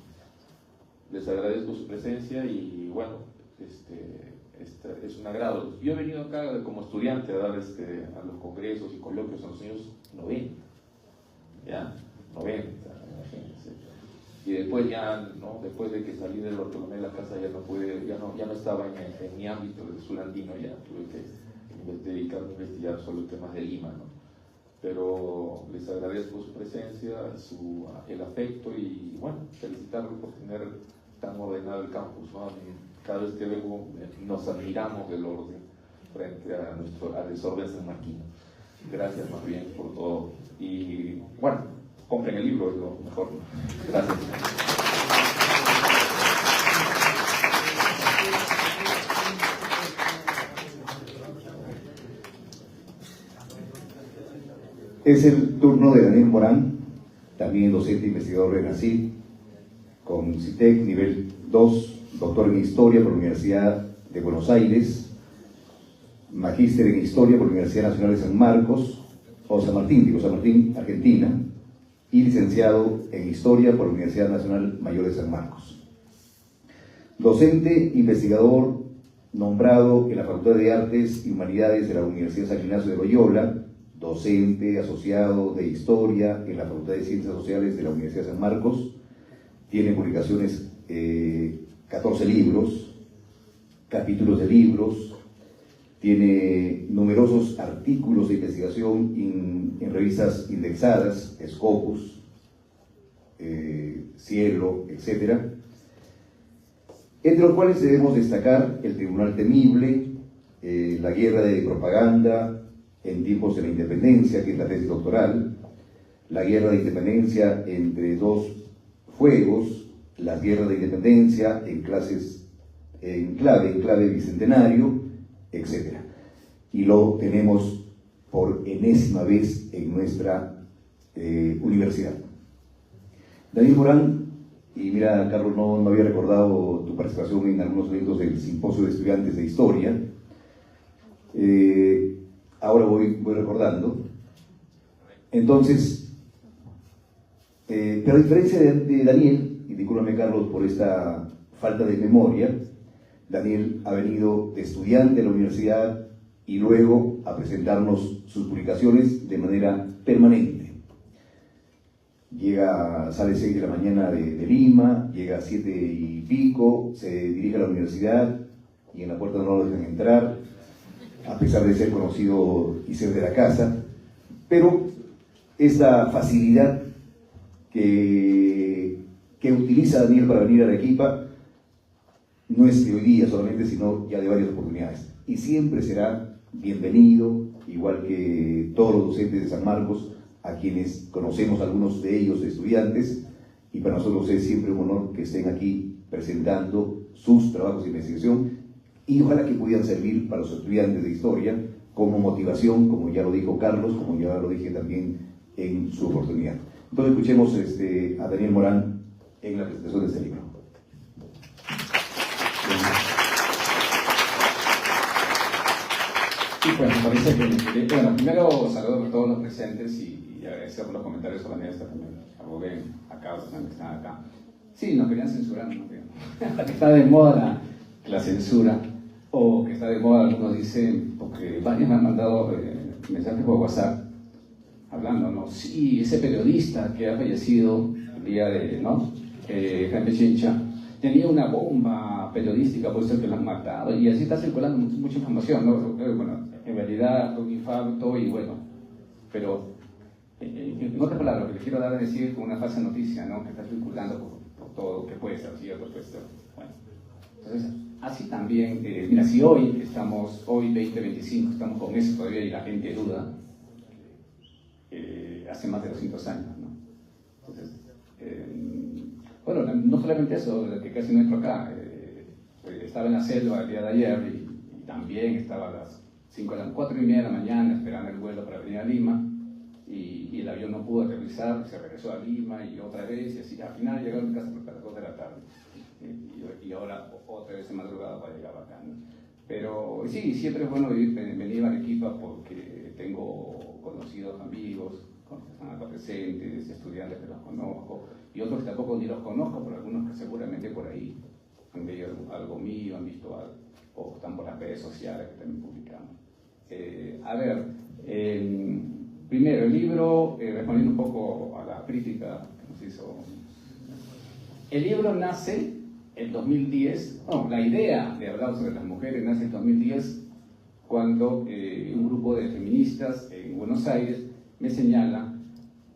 Les agradezco su presencia y bueno, es un agrado. Yo he venido acá como estudiante a dar a los congresos y coloquios en los años 90, ¿ya? 90, imagínense. Y después ya, ¿no? Después de que salí del Bartolomé de la Casa ya no estaba en mi ámbito de estudiantino, ya tuve que dedicarme a investigar sobre temas de Lima, ¿no? Pero les agradezco su presencia, el afecto y bueno, felicitarlos por tener tan ordenado el campus, ¿no? Cada vez que vengo nos admiramos del orden frente al desorden sanmarquino. Gracias más bien por todo. Y bueno, compren el libro, es lo mejor. Gracias. Es el turno de Daniel Morán, también docente investigador de NACID, con CITEC nivel 2, doctor en Historia por la Universidad de Buenos Aires, magíster en Historia por la Universidad Nacional de San Marcos, San Martín, Argentina, y licenciado en Historia por la Universidad Nacional Mayor de San Marcos. Docente, investigador, nombrado en la Facultad de Artes y Humanidades de la Universidad San Ignacio de Loyola, docente asociado de Historia en la Facultad de Ciencias Sociales de la Universidad de San Marcos, tiene publicaciones 14 libros, capítulos de libros, tiene numerosos artículos de investigación en revistas indexadas, Scopus, Cielo, etc. Entre los cuales debemos destacar El Tribunal Temible, La Guerra de Propaganda en tiempos de la Independencia, que es la tesis doctoral, La Guerra de Independencia entre dos fuegos, La Guerra de Independencia en clave bicentenario, etc. Y lo tenemos por enésima vez en nuestra universidad. Daniel Morán, y mira, Carlos, no había recordado tu participación en algunos eventos del Simposio de Estudiantes de Historia. Ahora voy recordando. Entonces, pero a diferencia de Daniel, y discúlpame, Carlos, por esta falta de memoria, Daniel ha venido de estudiante a la universidad y luego a presentarnos sus publicaciones de manera permanente. Sale 6 de la mañana de Lima, llega a 7 y pico, se dirige a la universidad y en la puerta no lo dejan entrar, a pesar de ser conocido y ser de la casa. Pero esta facilidad que utiliza Daniel para venir a Arequipa no es de hoy día solamente, sino ya de varias oportunidades. Y siempre será bienvenido, igual que todos los docentes de San Marcos, a quienes conocemos algunos de ellos de estudiantes, y para nosotros es siempre un honor que estén aquí presentando sus trabajos de investigación, y ojalá que pudieran servir para los estudiantes de historia como motivación, como ya lo dijo Carlos, como ya lo dije también en su oportunidad. Entonces escuchemos a Daniel Morán en la presentación de este libro. Sí, pues me parece que, bueno, primero saludo a todos los presentes y agradecer por los comentarios sobre esto también, a Rubén, a Carlos también que están acá. Sí, nos querían censurar, ¿no? Que está de moda la censura, o que está de moda, algunos dicen, porque varios me han mandado mensajes por WhatsApp, hablando, ¿no? Sí, ese periodista que ha fallecido el día de, ¿no? Jaime Chincha, tenía una bomba periodística, por eso que lo han matado, y así está circulando mucha información, ¿no? Bueno, en realidad un infarto y bueno, pero en otras palabras, lo que les quiero dar a decir con una falsa noticia, ¿no? Que está circulando por todo, que puede ser cierto, puede ser, bueno. Entonces, así también, mira, si hoy 2025, estamos con eso todavía y la gente duda, hace más de 200 años, ¿no? Entonces, bueno, no solamente eso, que casi no entro acá, estaba en la selva el día de ayer y también estaba a las 4:30 de la mañana esperando el vuelo para venir a Lima y el avión no pudo aterrizar, se regresó a Lima y otra vez y así, al final llegaron a mi casa a las 2 de la tarde y ahora otra vez de madrugada para llegar acá, ¿no? Pero sí, siempre es bueno venir a Arequipa porque tengo conocidos amigos, que están acá presentes, estudiantes que los conozco, y otros que tampoco ni los conozco, pero algunos que seguramente por ahí han leído algo mío, han visto algo, o están por las redes sociales que también publicamos. Primero, el libro, respondiendo un poco a la crítica que nos hizo, el libro nace en 2010, la idea de hablar sobre las mujeres nace en 2010, cuando un grupo de feministas en Buenos Aires me señala,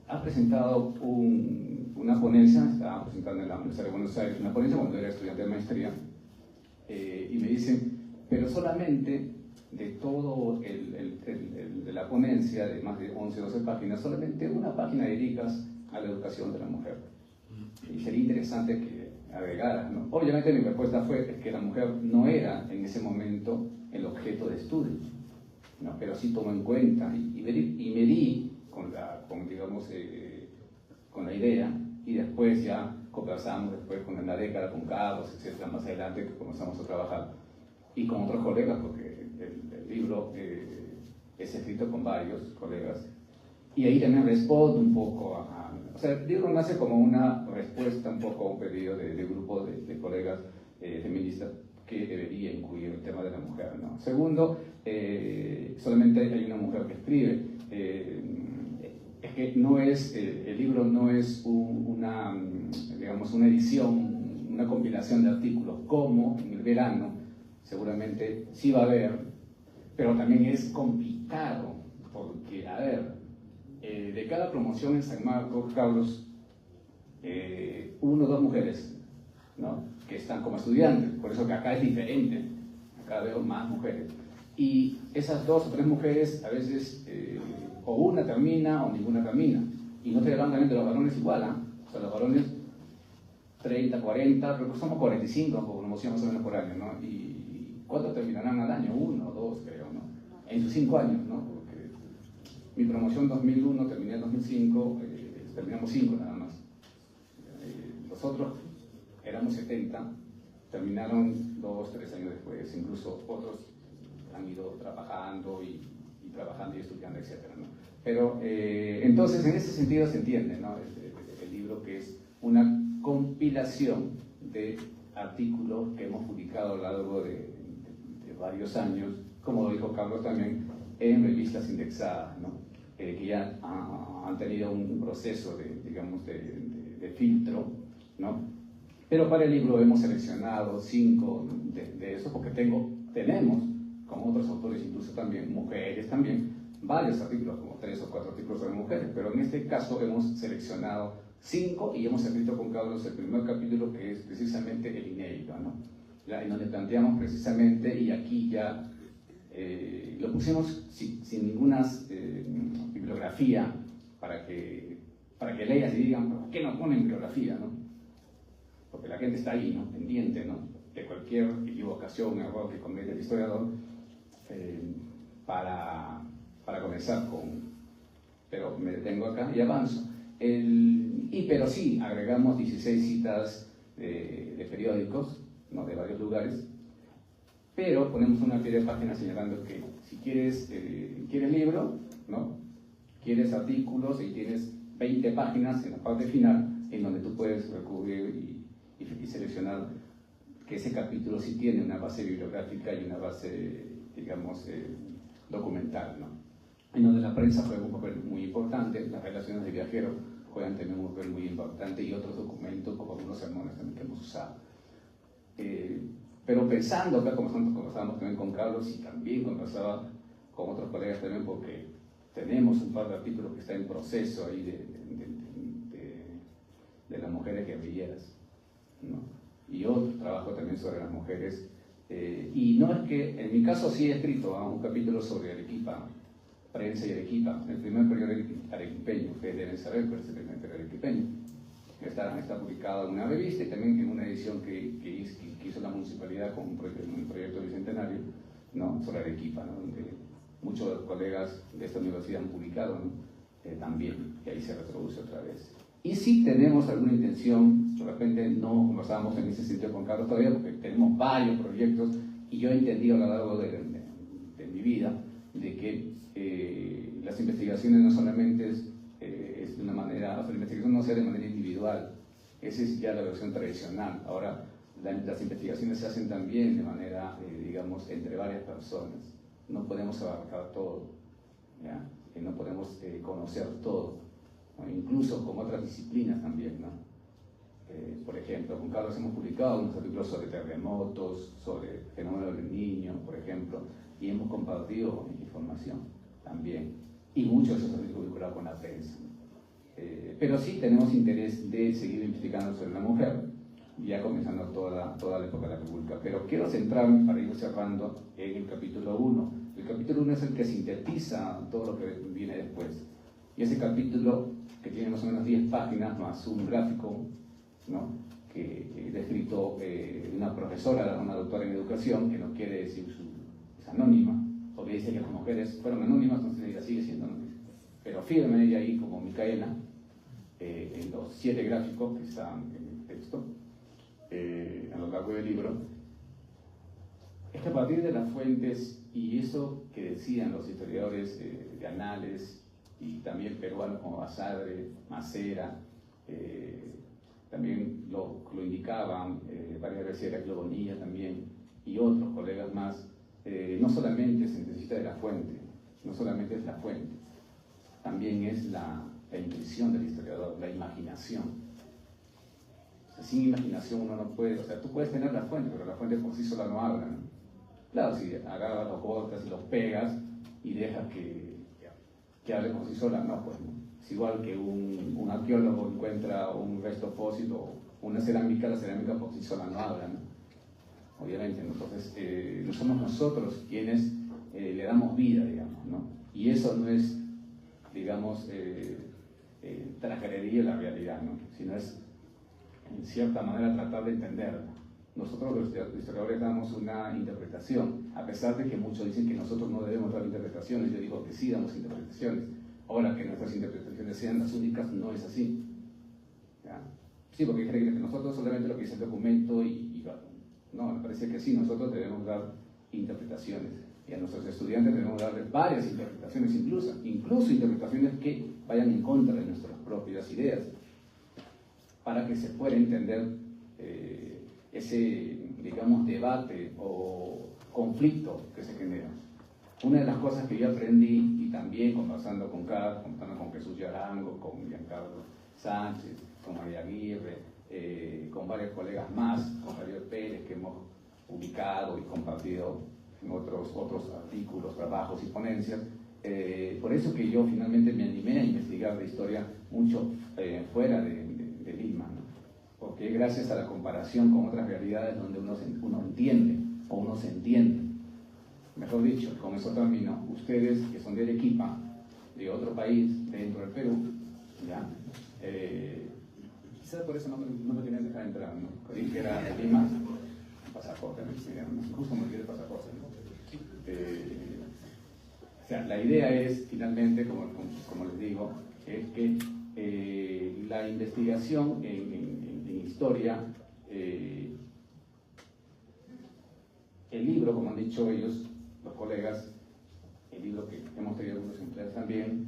ha presentado una ponencia, estaba presentando en la Universidad de Buenos Aires una ponencia cuando era estudiante de maestría, y me dicen, pero solamente de todo de la ponencia, de más de 11 o 12 páginas, solamente una página dedicas a la educación de la mujer. Y sería interesante que agregaras, ¿no? Obviamente mi respuesta fue que la mujer no era en ese momento el objeto de estudio, ¿no? Pero sí tomó en cuenta y me di con la idea, y después ya conversamos con la década, con Carlos, etcétera, más adelante que comenzamos a trabajar, y con otros colegas, porque el libro es escrito con varios colegas, y ahí también respondo un poco o sea, el libro nace como una respuesta un poco a un pedido de grupo de colegas feministas que debería incluir el tema de la mujer, ¿no? Segundo, solamente hay una mujer que escribe. Es que no es, el libro no es una edición, una compilación de artículos, como en el verano, seguramente sí va a haber, pero también es complicado, porque, de cada promoción en San Marcos, Carlos, 1 o 2 mujeres, ¿no? Que están como estudiantes, por eso que acá es diferente, acá veo más mujeres. Y esas 2 o 3 mujeres, a veces, o una termina o ninguna termina. Y no te hablan también de los varones igual, ¿eh? O sea, los varones 30, 40, creo que somos 45 por promoción más o menos por año, ¿no? ¿Y cuántos terminarán al año? 1 o 2, creo, ¿no? En sus 5 años, ¿no? Mi promoción 2001, terminé en 2005, terminamos 5 nada más. Los otros éramos 70, terminaron 2, 3 años después, incluso otros han ido trabajando y trabajando y estudiando, etc., ¿no? Pero entonces en ese sentido se entiende, ¿no? El libro, que es una compilación de artículos que hemos publicado a lo largo de varios años, como lo dijo Carlos también, en revistas indexadas, ¿no? Que ya han tenido un proceso de filtro, ¿no? Pero para el libro hemos seleccionado 5 de esos, porque tenemos, como otros autores, incluso también mujeres también, varios artículos, como 3 o 4 artículos sobre mujeres, pero en este caso hemos seleccionado 5 y hemos escrito con Carlos el primer capítulo, que es precisamente el inédito, ¿no? En donde planteamos precisamente, y aquí ya lo pusimos sin ninguna bibliografía para que leas y digan, ¿por qué no ponen bibliografía, no? Porque la gente está ahí, ¿no? Pendiente, ¿no? De cualquier equivocación, error que comete el historiador. para comenzar pero me detengo acá y avanzo. Pero sí, agregamos 16 citas de periódicos, ¿no?, de varios lugares, pero ponemos una pie de página señalando que si quieres libro, ¿no?, quieres artículos y tienes 20 páginas en la parte final en donde tú puedes recurrir y seleccionar que ese capítulo sí tiene una base bibliográfica y una base, digamos, documental, ¿no? En donde la prensa juega un papel muy importante, las relaciones de viajeros juegan también un papel muy importante y otros documentos, como algunos sermones también que hemos usado. Pero pensando acá, como conversábamos también con Carlos y también conversaba con otros colegas también, porque tenemos un par de artículos que están en proceso ahí de las mujeres guerrilleras, ¿no? Y otro trabajo también sobre las mujeres. Y no es que, en mi caso sí he escrito un capítulo sobre Arequipa, prensa y Arequipa, el primer periódico arequipeño, ustedes deben saber cuál es el primer periódico arequipeño. Está publicado en una revista y también en una edición que hizo la municipalidad con un proyecto bicentenario, ¿no?, sobre Arequipa, ¿no?, donde muchos colegas de esta universidad han publicado, ¿no?, también, y ahí se reproduce otra vez. Y sí tenemos alguna intención, de repente no conversábamos en ese sentido con Carlos todavía, porque tenemos varios proyectos y yo he entendido a lo largo de mi vida de que las investigaciones no solamente es de una manera, la investigación no sea de manera individual, esa es ya la versión tradicional. Ahora las investigaciones se hacen también de manera, digamos, entre varias personas. No podemos abarcar todo, ¿ya? Y no podemos conocer todo, ¿no?, incluso con otras disciplinas también, ¿no? Por ejemplo, con Carlos hemos publicado unos artículos sobre terremotos, sobre fenómenos del niño, por ejemplo, y hemos compartido información también, y muchos de esos artículos vinculados con la prensa. Pero sí tenemos interés de seguir investigando sobre la mujer, ya comenzando toda la época de la República. Pero quiero centrarme, para ir cerrando, en el capítulo 1. El capítulo 1 es el que sintetiza todo lo que viene después. Y ese capítulo, que tiene más o menos 10 páginas, más un gráfico, ¿no?, que es escrito una profesora, una doctora en educación, que no quiere decir es anónima, porque dice que las mujeres fueron anónimas, entonces ella sigue siendo anónima. Pero firme ella ahí, como Micaela, en los 7 gráficos que están en el texto, a lo largo del libro, es que a partir de las fuentes y eso que decían los historiadores de anales y también peruanos como Basadre, Macera, también lo indicaban varias veces Heraclio Bonilla también y otros colegas más, no solamente se necesita de la fuente, no solamente es la fuente, también es la intuición del historiador, la imaginación. O sea, sin imaginación uno no puede, o sea, tú puedes tener la fuente, pero la fuente por sí sola no habla, ¿no? Claro, si agarras los cortas y los pegas y dejas que hable por sí sola, no, pues no. Es igual que un arqueólogo encuentra un resto fósil o una cerámica, la cerámica por sí sola no habla, ¿no? Obviamente, ¿no? Entonces, no somos nosotros quienes le damos vida, digamos, ¿no? Y eso no es, digamos, transgredir la realidad, ¿no?, sino es, en cierta manera, tratar de entenderla. Nosotros los historiadores damos una interpretación, a pesar de que muchos dicen que nosotros no debemos dar interpretaciones. Yo digo que sí damos interpretaciones. Ahora, que nuestras interpretaciones sean las únicas, no es así, ¿ya? Sí, porque creen que nosotros solamente lo que dice el documento no, me parece que sí, nosotros debemos dar interpretaciones. Y a nuestros estudiantes debemos darles varias interpretaciones, incluso interpretaciones que vayan en contra de nuestras propias ideas, para que se pueda entender ese, digamos, debate o conflicto que se genera. Una de las cosas que yo aprendí, y también conversando con Carlos, conversando con Jesús Yarango, con Giancarlo Sánchez, con María Aguirre, con varios colegas más, con Javier Pérez, que hemos publicado y compartido en otros artículos, trabajos y ponencias. Por eso que yo finalmente me animé a investigar la historia mucho fuera de Lima, ¿no? Porque gracias a la comparación con otras realidades donde uno entiende o uno se entiende. Mejor dicho, con eso termino, ustedes que son de Arequipa, de otro país dentro del Perú, ¿ya? Quizás por eso no me querían dejar entrar, ¿no? Creí que era de Lima, pasaporte, justo me quiere pasaporte, ¿no? O sea, la idea es, finalmente, como les digo, es que la investigación en historia, el libro, como han dicho ellos, los colegas, el libro que hemos tenido algunos empleados también,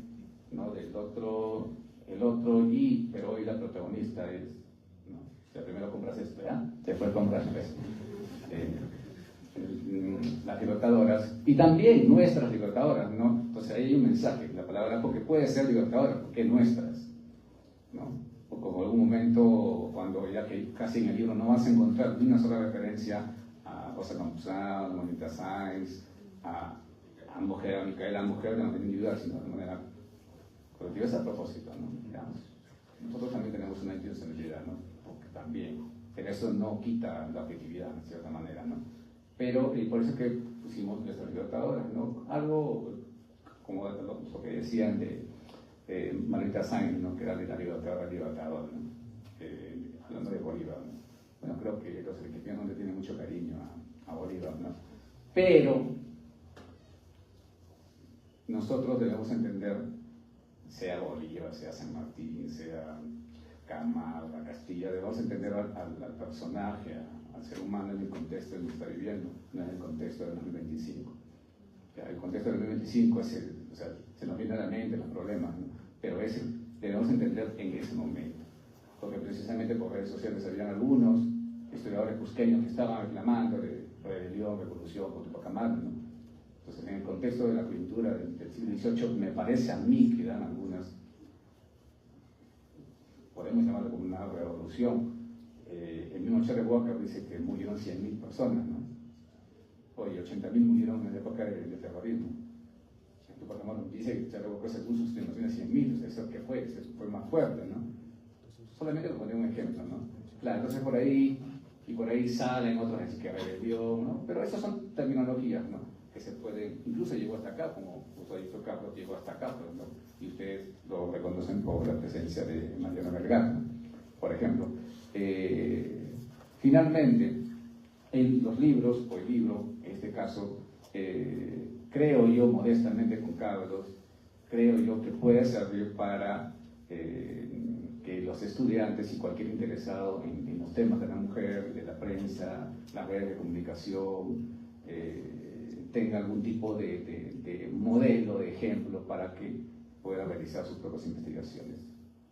¿no? Del otro, pero hoy la protagonista es, ¿no? O sea, primero compras esto, ¿ya? Después compras esto. Las libertadoras, y también nuestras libertadoras, ¿no? Entonces ahí hay un mensaje, la palabra, porque puede ser libertadora, porque nuestras, ¿no? O como en algún momento, cuando ya que casi en el libro no vas a encontrar ni una sola referencia a Rosa Campuzano, a Monita Sáenz, a Mujer, a Micaela Mujer de manera individual, sino de manera colectiva, es a propósito, ¿no? Digamos, nosotros también tenemos una intencionalidad, ¿no? Porque también, pero eso no quita la objetividad, de cierta manera, ¿no? Pero por eso es que pusimos nuestras libertadoras, ¿no? Algo como lo que decían de Marita Sáenz, ¿no? Que era de la libertadora, ¿no? Hablando de Bolívar, ¿no? Bueno, creo que los arequipeños no le tienen mucho cariño a Bolívar, ¿no? Pero nosotros debemos entender, sea Bolívar, sea San Martín, sea Camargo, Castilla, debemos entender al personaje, al ser humano en el contexto en el que está viviendo, no en el contexto del 2025. El contexto del 2025 es o sea, se nos viene a la mente los problemas, ¿no? Pero debemos entender en ese momento, porque precisamente por redes sociales habían algunos historiadores cusqueños que estaban reclamando de rebelión, revolución contra Pacamar, ¿no? Entonces, en el contexto de la coyuntura del siglo XVIII, me parece a mí que dan algunas, podemos llamarlo como una revolución. El mismo Charles Walker dice que murieron 100.000 personas, ¿no? Hoy 80.000 murieron en la época del terrorismo. Tupac Amaru dice que Charles Walker se puso sus estimaciones a 100.000, o sea, eso que fue más fuerte, ¿no? Solamente para poner un ejemplo, ¿no? Claro, entonces por ahí salen otros que rebelión, ¿no? Pero esas son terminologías, ¿no? Que se pueden, incluso llegó hasta acá, como justo ha dicho Carlos, llegó hasta acá, pues, ¿no? Y ustedes lo reconocen por la presencia de Mariano Vergara, ¿no? Por ejemplo. Finalmente, en los libros, o el libro, en este caso, creo yo modestamente con Carlos, creo yo que puede servir para que los estudiantes y cualquier interesado en los temas de la mujer, de la prensa, las redes de comunicación, tenga algún tipo de modelo, de ejemplo para que pueda realizar sus propias investigaciones.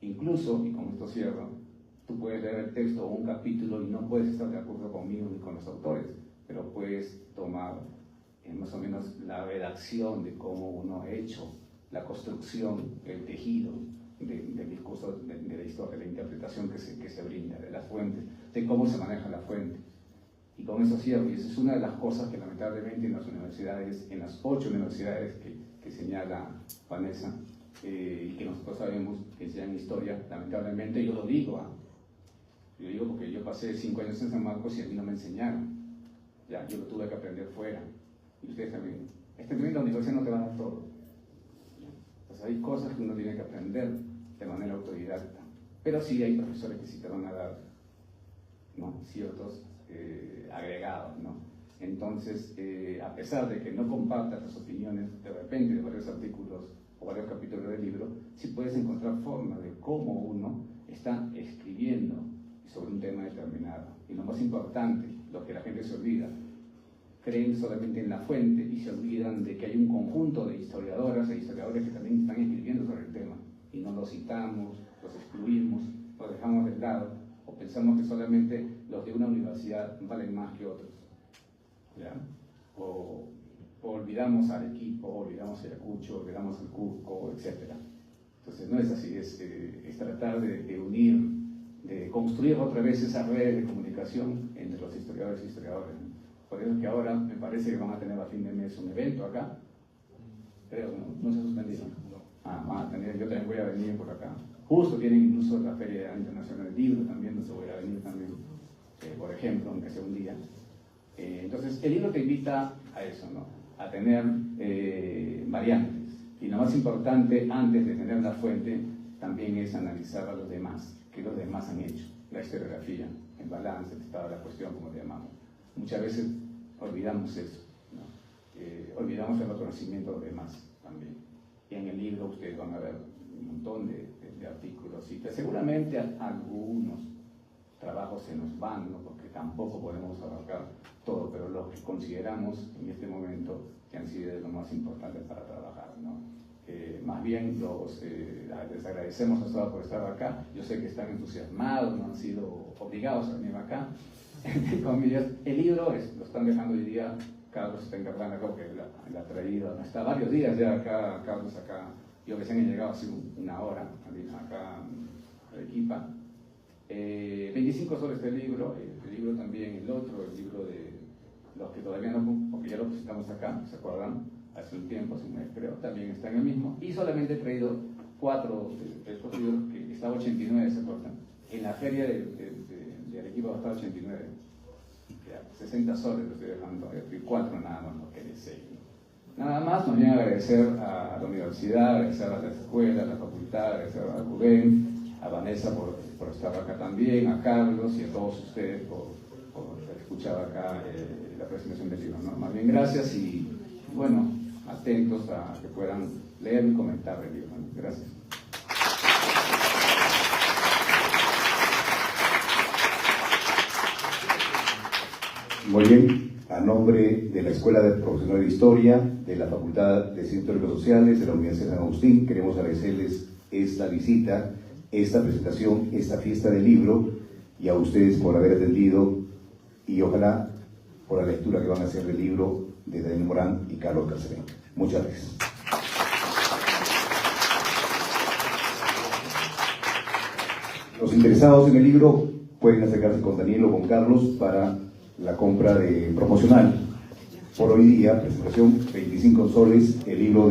Incluso, y con esto cierro, tú puedes leer el texto o un capítulo y no puedes estar de acuerdo conmigo ni con los autores, pero puedes tomar más o menos la redacción de cómo uno ha hecho la construcción, el tejido del discurso, de la historia, de la interpretación que se brinda, de las fuentes, de cómo se maneja la fuente. Y con eso cierro, y esa es una de las cosas que lamentablemente en las universidades, en las 8 universidades que señala Vanessa, y que nosotros sabemos que enseñan historia, lamentablemente yo lo digo, yo digo porque yo pasé 5 años en San Marcos y a mí no me enseñaron, ya, yo lo tuve que aprender fuera, y ustedes también. La universidad no te va a dar todo. Entonces hay cosas que uno tiene que aprender de manera autodidacta, pero sí hay profesores que sí te van a dar, ¿no?, ciertos agregados, ¿no? Entonces, a pesar de que no compartas las opiniones de repente de varios artículos o varios capítulos del libro, sí puedes encontrar formas de cómo uno está escribiendo sobre un tema determinado. Y lo más importante, lo que la gente se olvida, creen solamente en la fuente y se olvidan de que hay un conjunto de historiadoras e historiadores que también están escribiendo sobre el tema y no los citamos, los excluimos, los dejamos de lado o pensamos que solamente los de una universidad valen más que otros, ¿ya? O olvidamos al equipo, olvidamos el Ayacucho, olvidamos el Cusco, etc. Entonces no es así, es tratar de unir, de construir otra vez esa red de comunicación entre los historiadores y historiadores, ¿no? Por eso es que ahora me parece que van a tener a fin de mes un evento acá, creo, no se ha suspendido. Van a tener, yo también voy a venir por acá. Justo tienen incluso la Feria Internacional del Libro también, entonces voy a venir también, por ejemplo, aunque sea un día. Entonces el libro te invita a eso, ¿no?, a tener variantes. Y lo más importante, antes de tener la fuente, también es analizar a los demás, qué los demás han hecho, la historiografía, el balance, el estado de la cuestión, como le llamamos. Muchas veces olvidamos eso, ¿no? Olvidamos el reconocimiento de los demás. en el libro ustedes van a ver un montón de artículos y que seguramente algunos trabajos se nos van, ¿no? Porque tampoco podemos abarcar todo, pero lo que consideramos en este momento que han sido lo más importante para trabajar, ¿no? Más bien les agradecemos a todos por estar acá. Yo sé que están entusiasmados, no han sido obligados a venir acá, entre comillas. El libro lo están dejando hoy día. Carlos está encargando, creo que la ha traído, está varios días ya acá, Carlos acá. Yo recién he llegado hace una hora acá a Arequipa. 25 soles este libro, el libro también, el libro de los que todavía no, porque ya lo presentamos acá, ¿se acuerdan? Hace un tiempo, hace un mes creo, también está en el mismo. Y solamente he traído 4 de estos libros, que estaba 89, ¿se acuerdan? En la feria de Arequipa estaba 89. Ya, 60 soles lo estoy dejando, 4 nada más, no quede 6. Nada más, nos viene a agradecer a la universidad, agradecer a la escuela, a la facultad, agradecer a Rubén, a Vanessa por estar acá también, a Carlos y a todos ustedes por escuchar acá la presentación del libro, ¿no? Más bien gracias y bueno, atentos a que puedan leer y comentar el libro, ¿no? Gracias. Muy bien, a nombre de la Escuela Profesional de Historia, de la Facultad de Ciencias Históricas Sociales, de la Universidad de San Agustín, queremos agradecerles esta visita, esta presentación, esta fiesta del libro, y a ustedes por haber atendido, y ojalá por la lectura que van a hacer del libro de Daniel Morán y Carlos Carcelén. Muchas gracias. Los interesados en el libro pueden acercarse con Daniel o con Carlos para la compra promocional. Por hoy día, presentación 25 soles, el libro de